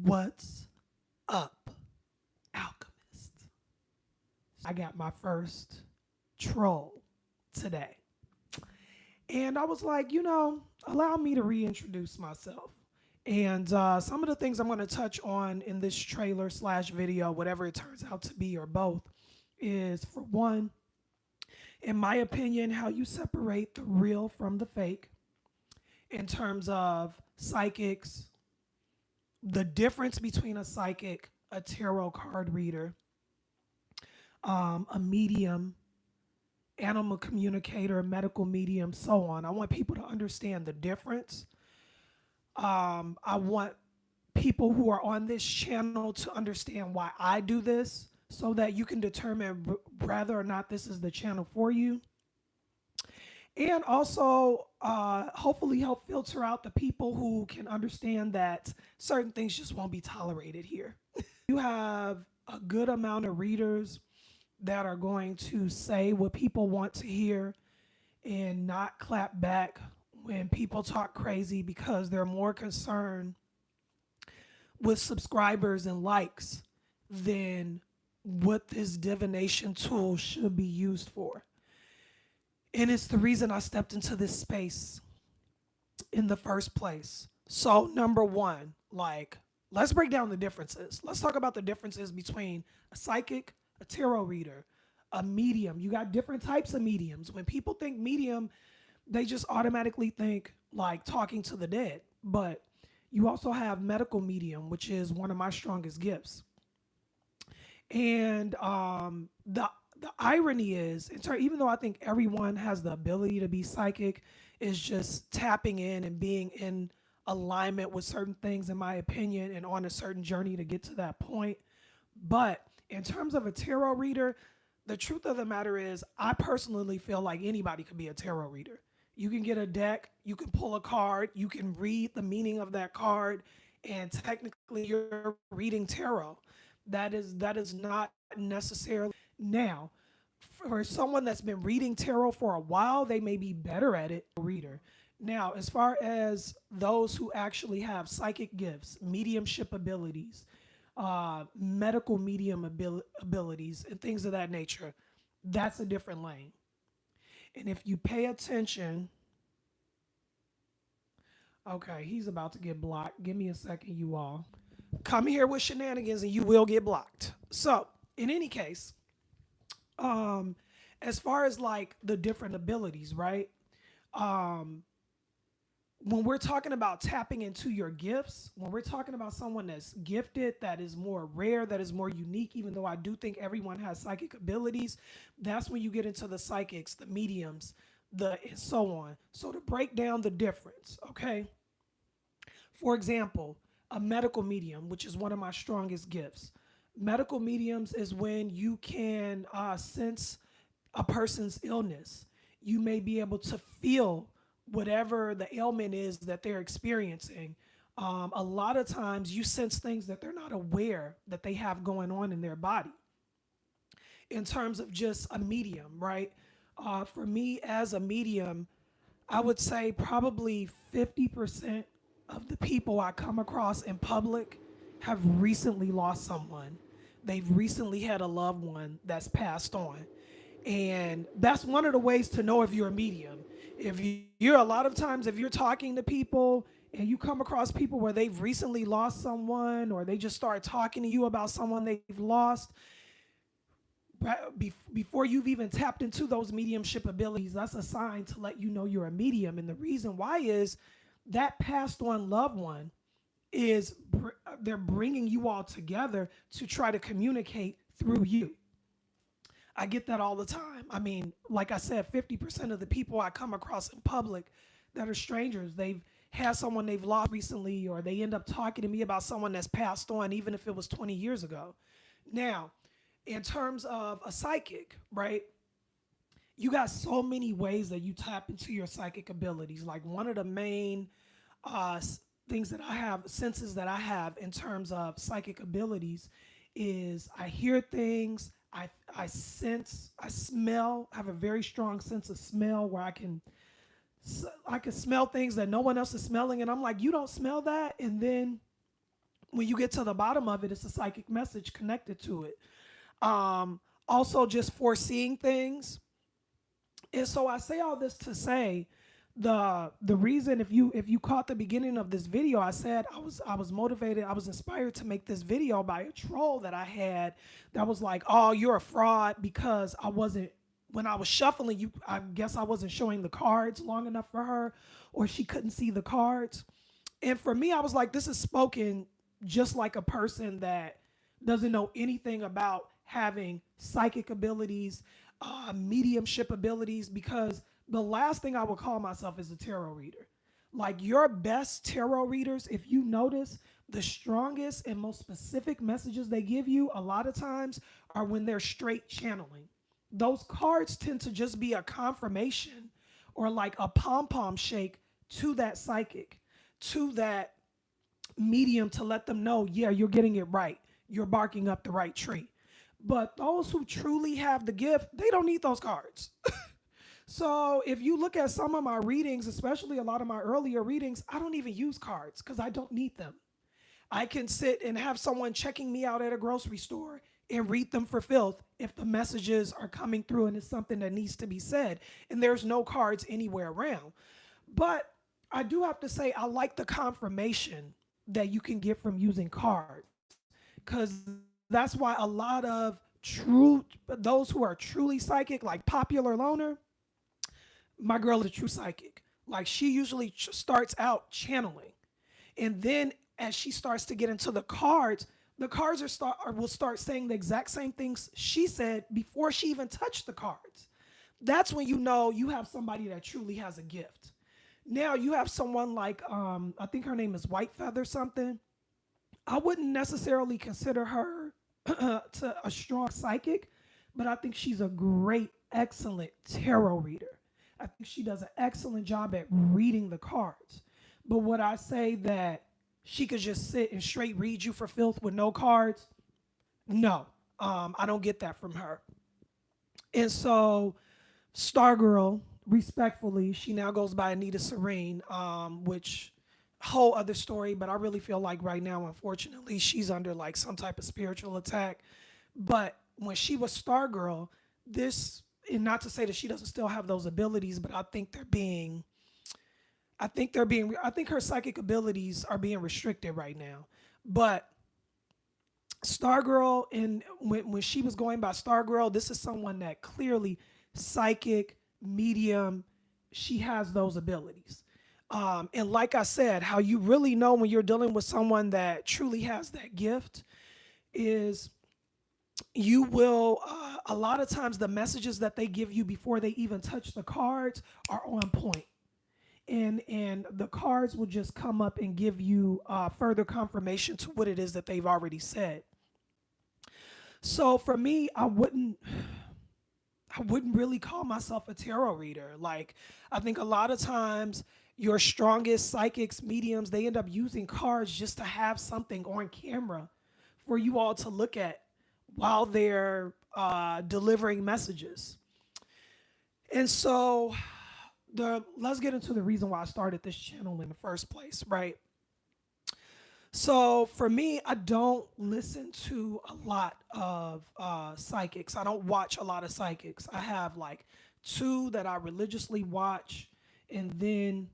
What's up, alchemist? I got my first troll today. And I was like, allow me to reintroduce myself. And some of the things I'm going to touch on in this trailer slash video, whatever it turns out to be, or both, is for one, in my opinion, how you separate the real from the fake in terms of psychics, the difference between a psychic, a tarot card reader, a medium, animal communicator, medical medium, so on. I want people to understand the difference. I want people who are on this channel to understand why I do this so that you can determine whether or not this is the channel for you. And also, hopefully, help filter out the people who can understand that certain things just won't be tolerated here. You have a good amount of readers that are going to say what people want to hear and not clap back when people talk crazy because they're more concerned with subscribers and likes than what this divination tool should be used for. And it's the reason I stepped into this space in the first place. So, number one, let's break down the differences. Let's talk about the differences between a psychic, a tarot reader, a medium. You got different types of mediums. When people think medium, they just automatically think like talking to the dead. But you also have medical medium, which is one of my strongest gifts. And the irony is, even though I think everyone has the ability to be psychic, is just tapping in and being in alignment with certain things, in my opinion, and on a certain journey to get to that point. But in terms of a tarot reader, the truth of the matter is, I personally feel like anybody could be a tarot reader. You can get a deck, you can pull a card, you can read the meaning of that card, and technically you're reading tarot. That is not necessarily now. For someone that's been reading tarot for a while, they may be better at it. Reader. Now, as far as those who actually have psychic gifts, mediumship abilities, medical medium abilities, and things of that nature, that's a different lane. And if you pay attention, okay, he's about to get blocked. Give me a second, you all. Come here with shenanigans and you will get blocked. So, in any case, um, as far as like the different abilities, right? Um, when we're talking about tapping into your gifts, when we're talking about someone that's gifted, that is more rare, that is more unique, even though I do think everyone has psychic abilities, that's when you get into the psychics, the mediums, the and so on. So to break down the difference, okay? For example, a medical medium, which is one of my strongest gifts. Medical mediums is when you can sense a person's illness. You may be able to feel whatever the ailment is that they're experiencing. A lot of times you sense things that they're not aware that they have going on in their body in terms of just a medium, right? For me as a medium, I would say probably 50% of the people I come across in public have recently lost someone. They've recently had a loved one that's passed on. And that's one of the ways to know if you're a medium. If you're a lot of times, if you're talking to people and you come across people where they've recently lost someone or they just start talking to you about someone they've lost, before you've even tapped into those mediumship abilities, that's a sign to let you know you're a medium. And the reason why is that passed on loved one is they're bringing you all together to try to communicate through you. I get that all the time. I mean, like I said, 50% of the people I come across in public that are strangers, they've had someone they've lost recently, or they end up talking to me about someone that's passed on, even if it was 20 years ago. Now, in terms of a psychic, right? You got so many ways that you tap into your psychic abilities. Like one of the main uh, things that I have, senses that I have in terms of psychic abilities is I hear things, I sense, I smell. I have a very strong sense of smell where I can smell things that no one else is smelling, and I'm like, you don't smell that, and then When you get to the bottom of it, it's a psychic message connected to it. Also, just foreseeing things. And so I say all this to say the reason, if you caught the beginning of this video, I said I was motivated, I was inspired to make this video by a troll that I had that was like, "Oh, you're a fraud because I wasn't when I was shuffling you, I guess I wasn't showing the cards long enough for her, or she couldn't see the cards." And for me, I was like, this is spoken just like a person that doesn't know anything about having psychic abilities, mediumship abilities, because the last thing I would call myself is a tarot reader. Like your best tarot readers, if you notice, the strongest and most specific messages they give you a lot of times are when they're straight channeling. Those cards tend to just be a confirmation or like a pom pom shake to that psychic, to that medium, to let them know, yeah, you're getting it right. You're barking up the right tree. But those who truly have the gift, they don't need those cards. So if you look at some of my readings, especially a lot of my earlier readings, I don't even use cards because I don't need them. I can sit and have someone checking me out at a grocery store and read them for filth if the messages are coming through and it's something that needs to be said and there's no cards anywhere around. But I do have to say, I like the confirmation that you can get from using cards, because that's why a lot of those who are truly psychic, like Popular Loner, my girl is a true psychic. Like she usually starts out channeling, and then as she starts to get into the cards will start saying the exact same things she said before she even touched the cards. That's when you know you have somebody that truly has a gift. Now you have someone like I think her name is White Feather something. I wouldn't necessarily consider her to a strong psychic, but I think she's a great, excellent tarot reader. I think she does an excellent job at reading the cards. But would I say that she could just sit and straight read you for filth with no cards? No, I don't get that from her. And so, Stargirl, respectfully, she now goes by Anita Serene, which whole other story. But I really feel like right now, unfortunately, she's under like some type of spiritual attack. But when she was Stargirl, this, and not to say that she doesn't still have those abilities, but I think her psychic abilities are being restricted right now. But Stargirl, and when she was going by Stargirl, this is someone that clearly psychic, medium, she has those abilities. And like I said, how you really know when you're dealing with someone that truly has that gift is you will, a lot of times, the messages that they give you before they even touch the cards are on point. And the cards will just come up and give you further confirmation to what it is that they've already said. So for me, I wouldn't really call myself a tarot reader. Like, I think a lot of times your strongest psychics, mediums, they end up using cards just to have something on camera for you all to look at while they're delivering messages. And so let's get into the reason why I started this channel in the first place, right? So for me, I don't listen to a lot of psychics. I don't watch a lot of psychics. I have like two that I religiously watch, and then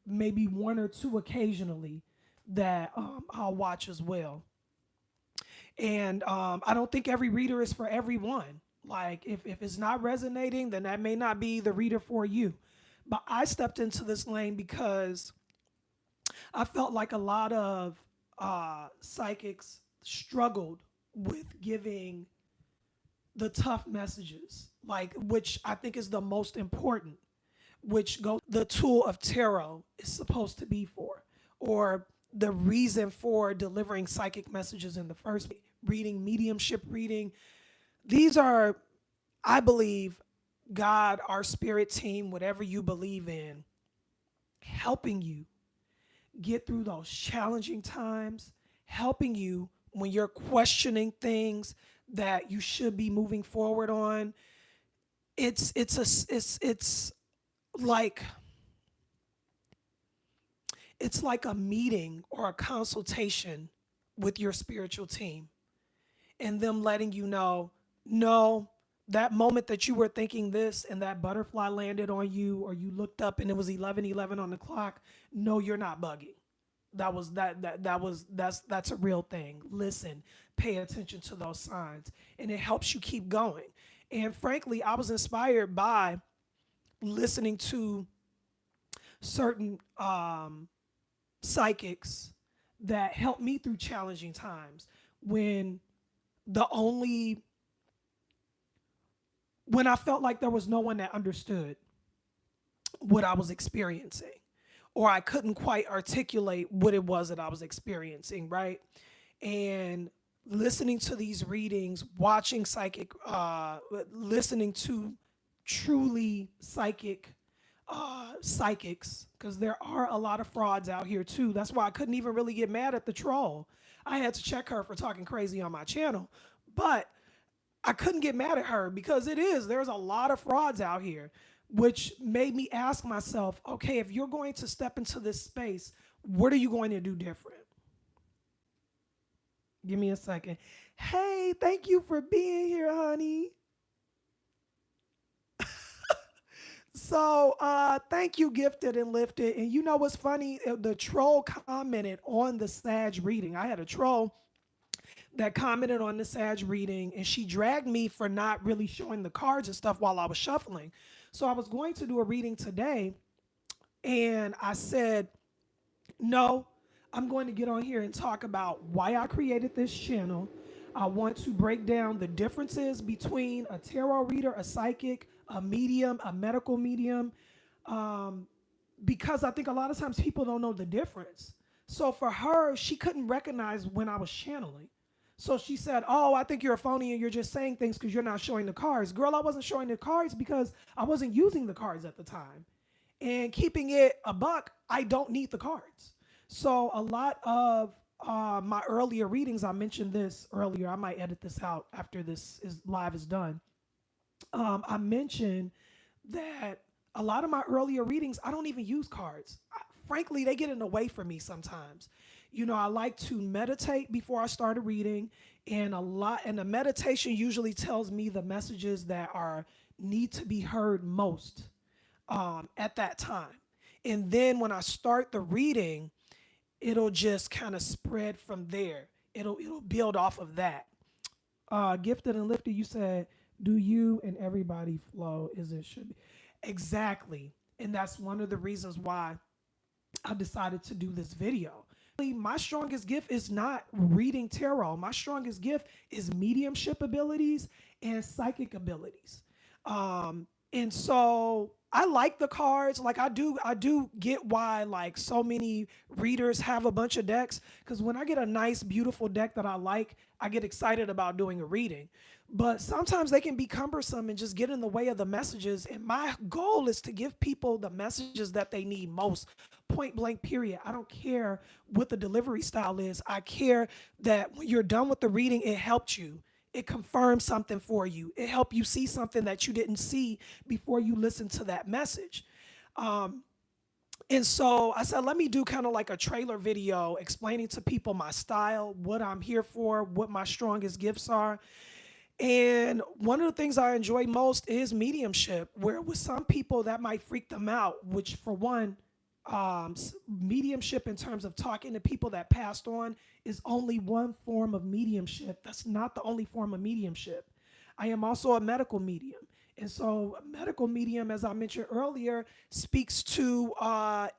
maybe one or two occasionally that I'll watch as well. And I don't think every reader is for everyone. Like if it's not resonating, then that may not be the reader for you. But I stepped into this lane because I felt like a lot of psychics struggled with giving the tough messages, like which I think is the most important, which goes the tool of tarot is supposed to be for, or the reason for delivering psychic messages in the first place. Reading, mediumship reading. These are, I believe, God, our spirit team, whatever you believe in, helping you get through those challenging times, helping you when you're questioning things that you should be moving forward on. It's like it's like a meeting or a consultation with your spiritual team and them letting you know, no, that moment that you were thinking this and that butterfly landed on you or you looked up and it was 11:11 on the clock, no, you're not bugging. That's a real thing. Listen, pay attention to those signs and it helps you keep going. And frankly, I was inspired by listening to certain psychics that helped me through challenging times when the only when I felt like there was no one that understood what I was experiencing, or I couldn't quite articulate what it was that I was experiencing, right? And listening to these readings, watching listening to truly psychics, because there are a lot of frauds out here too. That's why I couldn't even really get mad at the troll. I had to check her for talking crazy on my channel, but I couldn't get mad at her because there's a lot of frauds out here, which made me ask myself, okay, if you're going to step into this space, what are you going to do different? Give me a second. Hey, thank you for being here, honey. So, thank you, Gifted and Lifted. And you know what's funny? The troll commented on the Sag reading. I had a troll that commented on the Sag reading, and she dragged me for not really showing the cards and stuff while I was shuffling. So I was going to do a reading today, and I said, no, I'm going to get on here and talk about why I created this channel. I want to break down the differences between a tarot reader, a psychic, a medium, a medical medium, um, because I think a lot of times people don't know the difference. So for her, she couldn't recognize when I was channeling. So she said, oh, I think you're a phony and you're just saying things because you're not showing the cards. Girl, I wasn't showing the cards because I wasn't using the cards at the time. And keeping it a buck, I don't need the cards. So a lot of my earlier readings, I mentioned this earlier. I might edit this out after this is live is done. I mentioned that a lot of my earlier readings, I don't even use cards. Frankly, they get in the way for me sometimes. You know, I like to meditate before I start a reading, and the meditation usually tells me the messages that are need to be heard most at that time. And then when I start the reading, it'll just kind of spread from there. It'll build off of that. Gifted and Lifted, you said, do you and everybody flow as it should be? Exactly. And that's one of the reasons why I decided to do this video. My strongest gift is not reading tarot. My strongest gift is mediumship abilities and psychic abilities. And so I like the cards. Like I do get why like so many readers have a bunch of decks. Because when I get a nice, beautiful deck that I like, I get excited about doing a reading. But sometimes they can be cumbersome and just get in the way of the messages. And my goal is to give people the messages that they need most, point blank, period. I don't care what the delivery style is. I care that when you're done with the reading, it helped you. It confirms something for you. It helped you see something that you didn't see before you listened to that message. Um, and so I said, let me do kind of like a trailer video explaining to people my style, what I'm here for, what my strongest gifts are. And one of the things I enjoy most is mediumship, where with some people that might freak them out, which for one, mediumship in terms of talking to people that passed on is only one form of mediumship. That's not the only form of mediumship. I am also a medical medium. And so, a medical medium, as I mentioned earlier, speaks to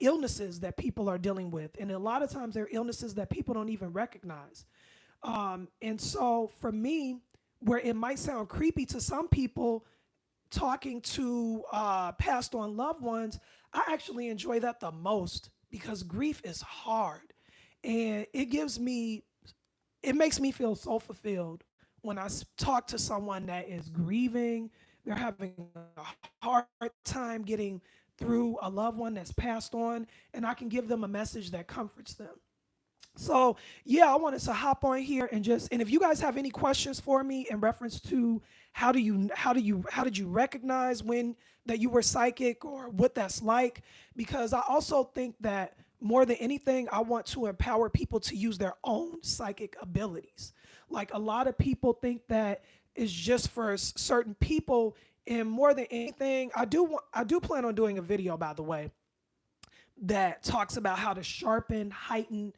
illnesses that people are dealing with. And a lot of times, they're illnesses that people don't even recognize. And so, for me, where it might sound creepy to some people, talking to passed on loved ones, I actually enjoy that the most because grief is hard. And it makes me feel so fulfilled when I talk to someone that is grieving, they're having a hard time getting through a loved one that's passed on, and I can give them a message that comforts them. So yeah, I wanted to hop on here and if you guys have any questions for me in reference to how did you recognize when that you were psychic or what that's like, because I also think that more than anything, I want to empower people to use their own psychic abilities. Like a lot of people think that it's just for certain people, and more than anything, I do plan on doing a video, by the way, that talks about how to sharpen, heighten,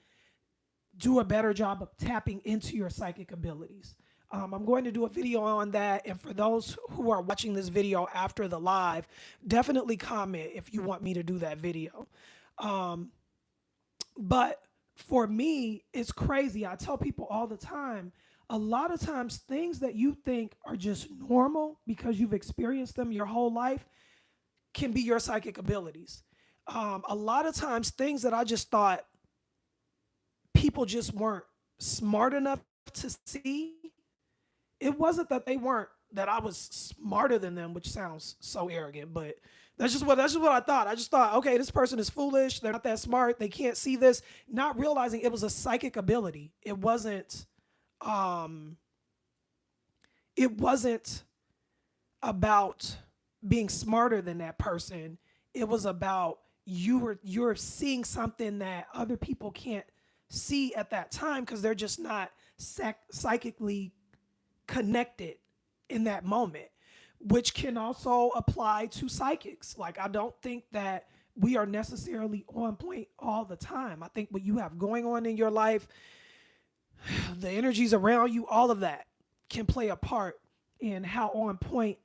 do a better job of tapping into your psychic abilities. I'm going to do a video on that. And for those who are watching this video after the live, definitely comment if you want me to do that video. Um, but for me, it's crazy. I tell people all the time, a lot of times things that you think are just normal because you've experienced them your whole life can be your psychic abilities. A lot of times things that I just thought people just weren't smart enough to see, it wasn't that they weren't, that I was smarter than them, which sounds so arrogant, but that's just what I thought. I just thought, okay, this person is foolish, they're not that smart, they can't see this, not realizing it was a psychic ability. Um it wasn't about being smarter than that person. It was about you're seeing something that other people can't see at that time because they're just not psychically connected in that moment, which can also apply to psychics. Like, I don't think that we are necessarily on point all the time. I think what you have going on in your life, the energies around you, all of that can play a part in how on point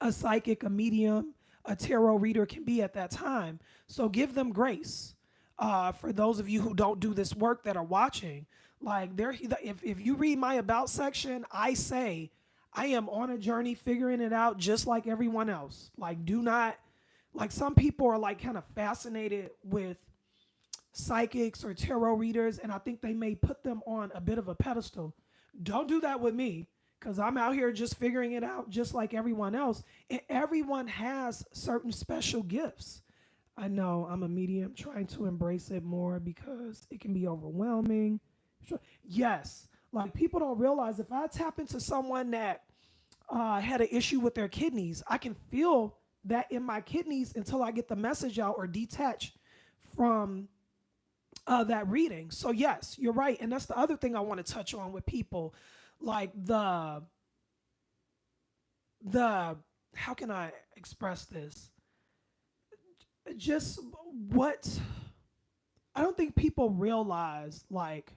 a psychic, a medium, a tarot reader can be at that time. So give them grace. For those of you who don't do this work that are watching, like if you read my about section, I say I am on a journey figuring it out just like everyone else. Like, do not, like, some people are like kind of fascinated with psychics or tarot readers, and I think they may put them on a bit of a pedestal. Don't do that with me, because I'm out here just figuring it out just like everyone else. And everyone has certain special gifts. I know I'm a medium trying to embrace it more because it can be overwhelming. Yes, like people don't realize if I tap into someone that had an issue with their kidneys, I can feel that in my kidneys until I get the message out or detach from that reading. So yes, you're right. And that's the other thing I want to touch on with people, like the how can I express this? Just what I don't think people realize, like,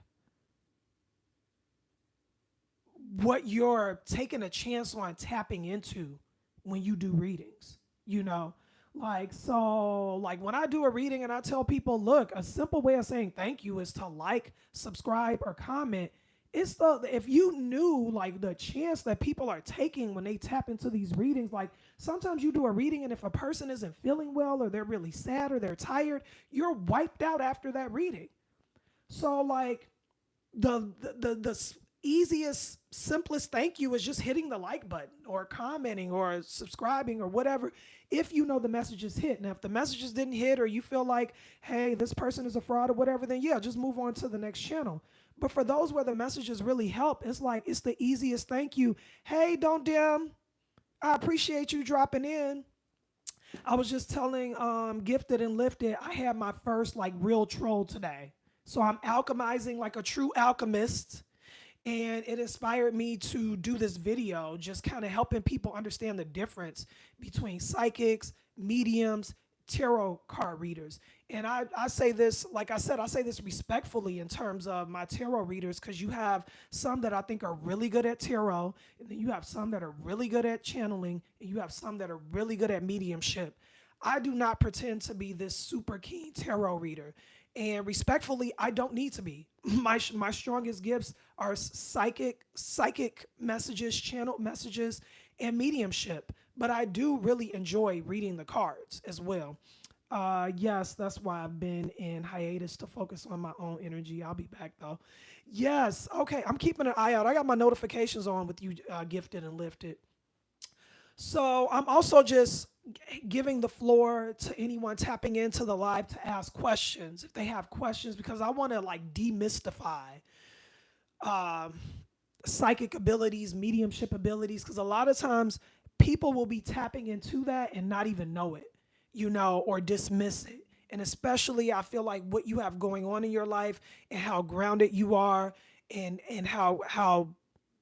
what you're taking a chance on tapping into when you do readings, you know? Like, so, like, when I do a reading and I tell people, look, a simple way of saying thank you is to like, subscribe, or comment. It's if you knew, like, the chance that people are taking when they tap into these readings, like, sometimes you do a reading and if a person isn't feeling well or they're really sad or they're tired, you're wiped out after that reading. So, like, the easiest, simplest thank you is just hitting the like button or commenting or subscribing or whatever, if you know the messages hit. Now, if the messages didn't hit or you feel like, hey, this person is a fraud or whatever, then yeah, just move on to the next channel. But for those where the messages really help, it's like, it's the easiest thank you. Hey, don't dim. I appreciate you dropping in. I was just telling Gifted and Lifted, I had my first like real troll today. So I'm alchemizing like a true alchemist. And it inspired me to do this video, just kind of helping people understand the difference between psychics, mediums, tarot card readers. And I say this, like I said, I say this respectfully in terms of my tarot readers, because you have some that I think are really good at tarot, and then you have some that are really good at channeling, and you have some that are really good at mediumship. I do not pretend to be this super keen tarot reader. And respectfully, I don't need to be. My strongest gifts are psychic messages, channel messages, and mediumship. But I do really enjoy reading the cards as well. Yes, that's why I've been in hiatus, to focus on my own energy. I'll be back though. Yes, okay, I'm keeping an eye out. I got my notifications on with you, Gifted and Lifted. So I'm also just giving the floor to anyone tapping into the live to ask questions if they have questions, because I want to like demystify um, psychic abilities, mediumship abilities, because a lot of times people will be tapping into that and not even know it, you know, or dismiss it. And especially, I feel like what you have going on in your life and how grounded you are, and how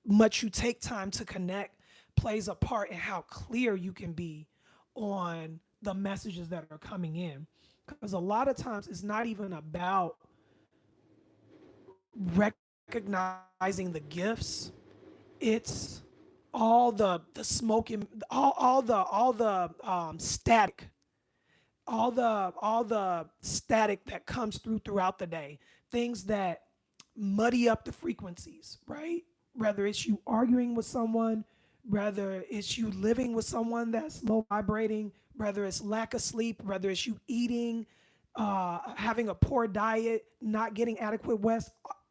much you take time to connect plays a part in how clear you can be on the messages that are coming in. Because a lot of times it's not even about recognizing the gifts, it's all the smoking, all the static, all the static that comes throughout the day, things that muddy up the frequencies, right? Whether it's you arguing with someone, whether it's you living with someone that's low vibrating, whether it's lack of sleep, whether it's you eating, having a poor diet, not getting adequate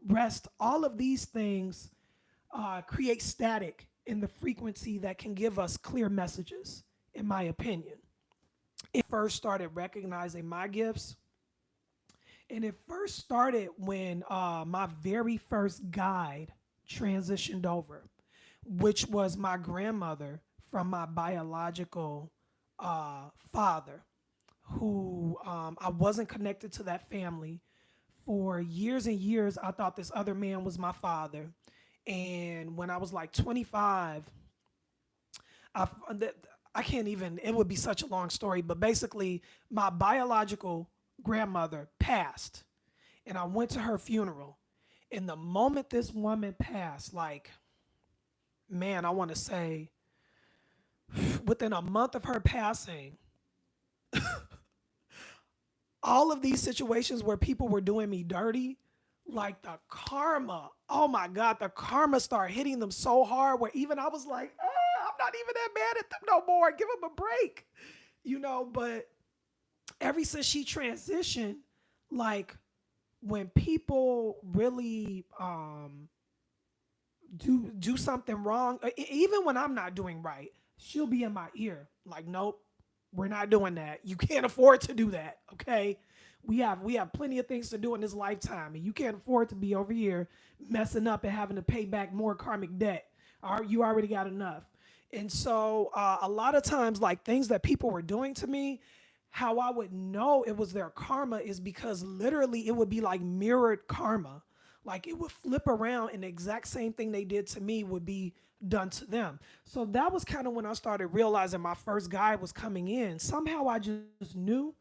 rest, all of these things create static in the frequency that can give us clear messages, in my opinion. First started recognizing my gifts, and it first started when my very first guide transitioned over, which was my grandmother from my biological father, who I wasn't connected to that family. For years and years, I thought this other man was my father. And when I was like 25, I, I can't even, it would be such a long story, but basically, my biological grandmother passed, and I went to her funeral. And the moment this woman passed, like, man, I want to say within a month of her passing, all of these situations where people were doing me dirty, like the karma, oh my God, the karma started hitting them so hard where even I was like, I'm not even that mad at them no more. Give them a break, But ever since she transitioned, like when people really do something wrong, even when I'm not doing right, she'll be in my ear like, nope, we're not doing that. You can't afford to do that. Okay. We have plenty of things to do in this lifetime, and you can't afford to be over here messing up and having to pay back more karmic debt. You already got enough. And so a lot of times, like things that people were doing to me, how I would know it was their karma is because literally it would be like mirrored karma. Like it would flip around, and the exact same thing they did to me would be done to them. So that was kind of when I started realizing my first guy was coming in. Somehow I just knew,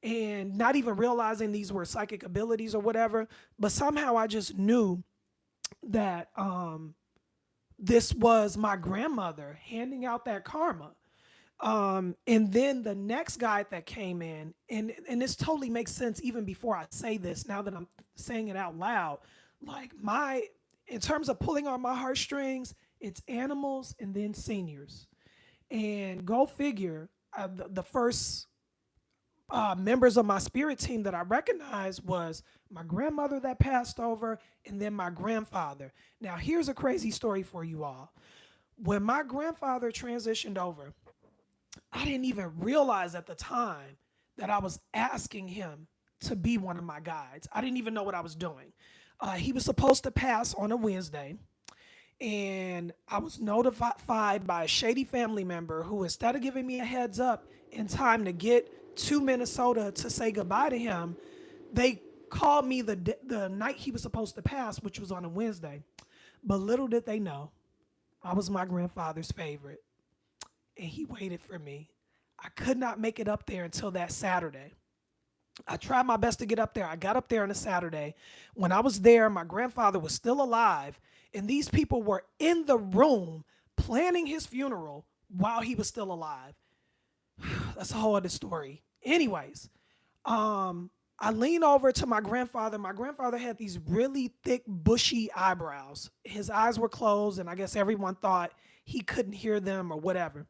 and not even realizing these were psychic abilities or whatever, but somehow I just knew that this was my grandmother handing out that karma. And then the next guy that came in, and this totally makes sense even before I say this, now that I'm saying it out loud, like in terms of pulling on my heartstrings, it's animals and then seniors. And go figure, the first members of my spirit team that I recognized was my grandmother that passed over, and then my grandfather. Now, here's a crazy story for you all. When my grandfather transitioned over, I didn't even realize at the time that I was asking him to be one of my guides. I didn't even know what I was doing. He was supposed to pass on a Wednesday, and I was notified by a shady family member who, instead of giving me a heads up in time to get to Minnesota to say goodbye to him, they called me the night he was supposed to pass, which was on a Wednesday. But little did they know, I was my grandfather's favorite, and he waited for me. I could not make it up there until that Saturday. I tried my best to get up there. I got up there on a Saturday. When I was there, my grandfather was still alive, and these people were in the room planning his funeral while he was still alive. That's a whole other story. Anyways, I leaned over to my grandfather. My grandfather had these really thick, bushy eyebrows. His eyes were closed, and I guess everyone thought he couldn't hear them or whatever.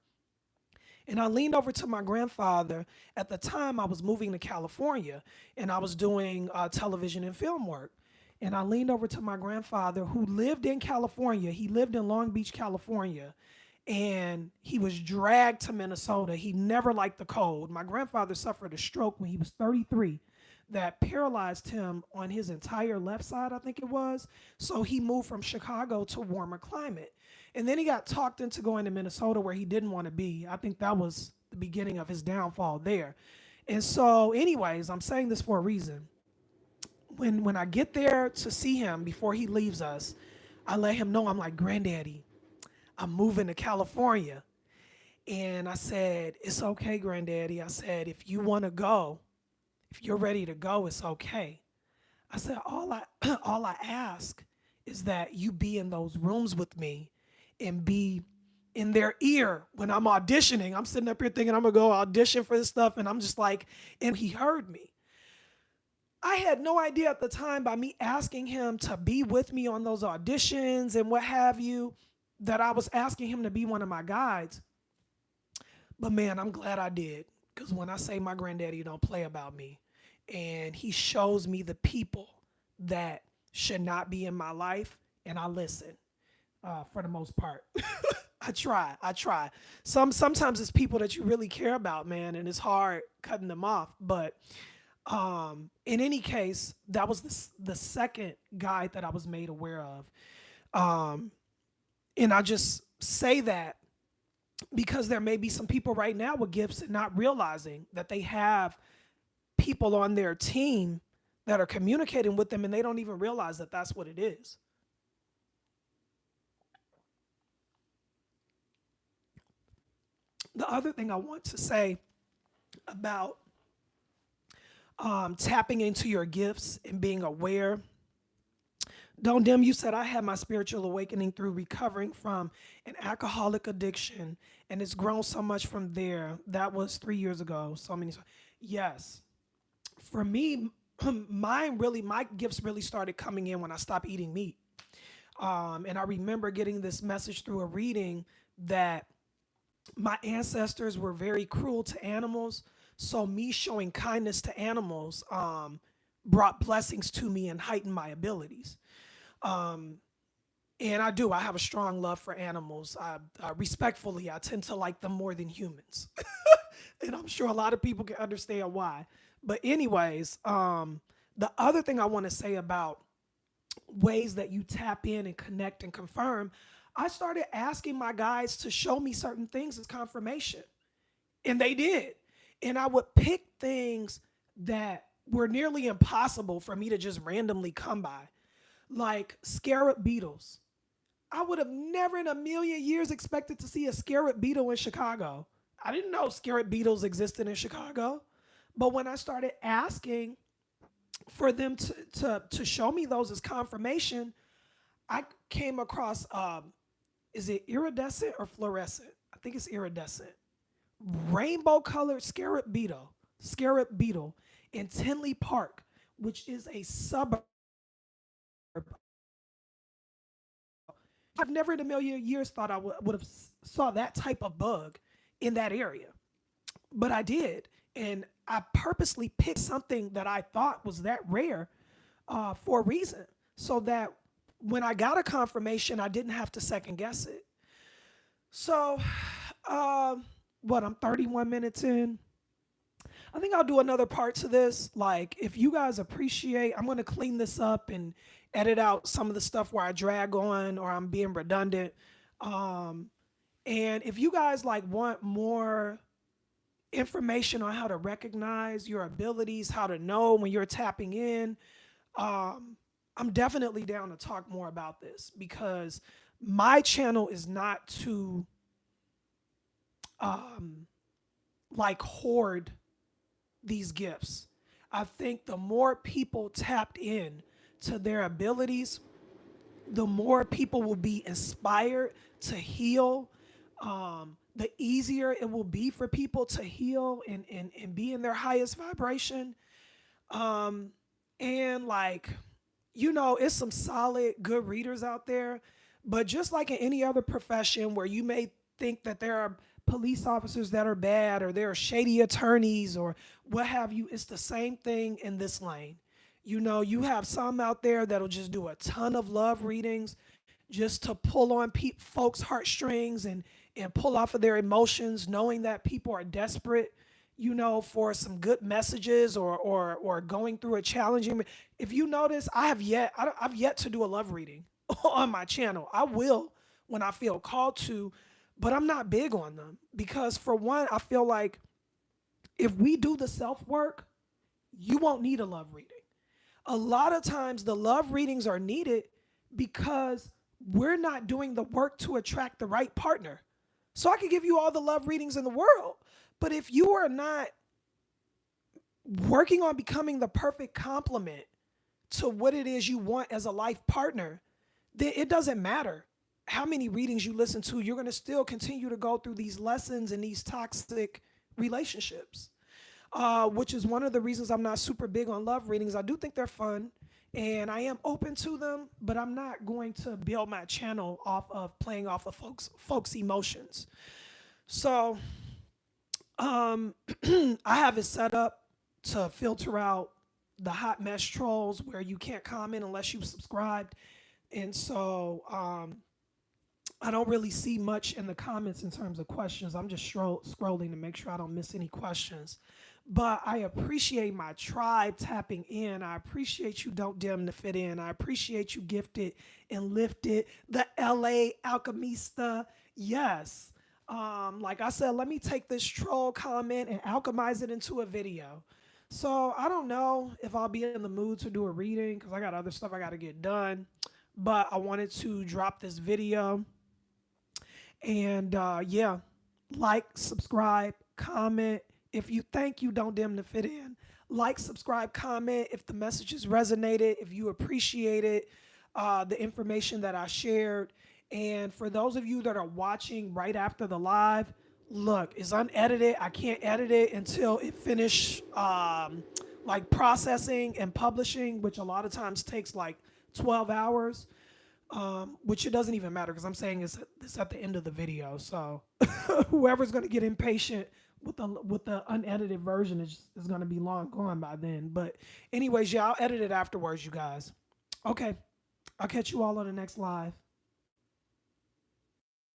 And I leaned over to my grandfather. At the time, I was moving to California, and I was doing television and film work. And I leaned over to my grandfather, who lived in California. He lived in Long Beach, California, and he was dragged to Minnesota. He never liked the cold. My grandfather suffered a stroke when he was 33 that paralyzed him on his entire left side, I think it was. So he moved from Chicago to warmer climate. And then he got talked into going to Minnesota, where he didn't want to be. I think that was the beginning of his downfall there. And so, anyways, I'm saying this for a reason. When I get there to see him before he leaves us, I let him know, I'm like, Granddaddy, I'm moving to California. And I said, it's okay, Granddaddy. I said, if you want to go, if you're ready to go, it's okay. I said, all I ask is that you be in those rooms with me and be in their ear when I'm auditioning. I'm sitting up here thinking I'm gonna go audition for this stuff, and I'm just like, and he heard me. I had no idea at the time, by me asking him to be with me on those auditions and what have you, that I was asking him to be one of my guides. But man, I'm glad I did. Because when I say my granddaddy don't play about me, and he shows me the people that should not be in my life, and I listen for the most part. I try. I try. Sometimes it's people that you really care about, man, and it's hard cutting them off. But in any case, that was the second guide that I was made aware of. Um, and I just say that because there may be some people right now with gifts and not realizing that they have people on their team that are communicating with them, and they don't even realize that that's what it is. The other thing I want to say about tapping into your gifts and being aware. Don't Dim, you said I had my spiritual awakening through recovering from an alcoholic addiction, and it's grown so much from there. That was 3 years ago. So many. Yes, for me, my gifts really started coming in when I stopped eating meat. And I remember getting this message through a reading that my ancestors were very cruel to animals. So me showing kindness to animals brought blessings to me and heightened my abilities. Um, and I do. I have a strong love for animals. Respectfully, I tend to like them more than humans, and I'm sure a lot of people can understand why. But anyways, the other thing I want to say about ways that you tap in and connect and confirm, I started asking my guides to show me certain things as confirmation, and they did. And I would pick things that were nearly impossible for me to just randomly come by, like scarab beetles. I would have never in a million years expected to see a scarab beetle in Chicago. I didn't know scarab beetles existed in Chicago. But when I started asking for them to show me those as confirmation, I came across, is it iridescent or fluorescent? I think it's iridescent. Rainbow colored scarab beetle in Tinley Park, which is a suburb of Chicago. I've never in a million years thought I would have saw that type of bug in that area, but I did, and I purposely picked something that I thought was that rare for a reason, so that when I got a confirmation, I didn't have to second guess it. So, what, I'm 31 minutes in. I think I'll do another part to this. Like, if you guys appreciate, I'm going to clean this up and edit out some of the stuff where I drag on or I'm being redundant. Um, and if you guys like want more information on how to recognize your abilities, how to know when you're tapping in, um, I'm definitely down to talk more about this, because my channel is not to um, like hoard these gifts. I think the more people tapped in to their abilities, the more people will be inspired to heal. The easier it will be for people to heal and be in their highest vibration. Um, and like, it's some solid, good readers out there. But just like in any other profession where you may think that there are police officers that are bad, or there are shady attorneys or what have you, it's the same thing in this lane. You have some out there that'll just do a ton of love readings just to pull on folks' heartstrings and pull off of their emotions, knowing that people are desperate, for some good messages, or going through a challenging. If you notice, I've yet to do a love reading on my channel. I will when I feel called to, but I'm not big on them because, for one, I feel like if we do the self work, you won't need a love reading. A lot of times the love readings are needed because we're not doing the work to attract the right partner. So I could give you all the love readings in the world, but if you are not working on becoming the perfect complement to what it is you want as a life partner, then it doesn't matter how many readings you listen to. You're going to still continue to go through these lessons and these toxic relationships, which is one of the reasons I'm not super big on love readings. I do think they're fun and I am open to them, but I'm not going to build my channel off of playing off of folks' emotions. So I have it set up to filter out the hot mess trolls where you can't comment unless you've subscribed. And so I don't really see much in the comments in terms of questions. I'm just scrolling to make sure I don't miss any questions. But I appreciate my tribe tapping in. I appreciate you don't dim to fit in. I appreciate you gifted and lifted. The LA Alchemista, yes. Like I said, let me take this troll comment and alchemize it into a video. So I don't know if I'll be in the mood to do a reading because I got other stuff I got to get done. But I wanted to drop this video. And yeah, like, subscribe, comment. If you think you don't dim to fit in, like, subscribe, comment if the messages resonated, if you appreciated the information that I shared. And for those of you that are watching right after the live, look, it's unedited. I can't edit it until it finish like processing and publishing, which a lot of times takes like 12 hours. Which it doesn't even matter because I'm saying it's at the end of the video. So whoever's going to get impatient with the unedited version is going to be long gone by then. But anyways, yeah, I'll edit it afterwards, you guys. Okay, I'll catch you all on the next live.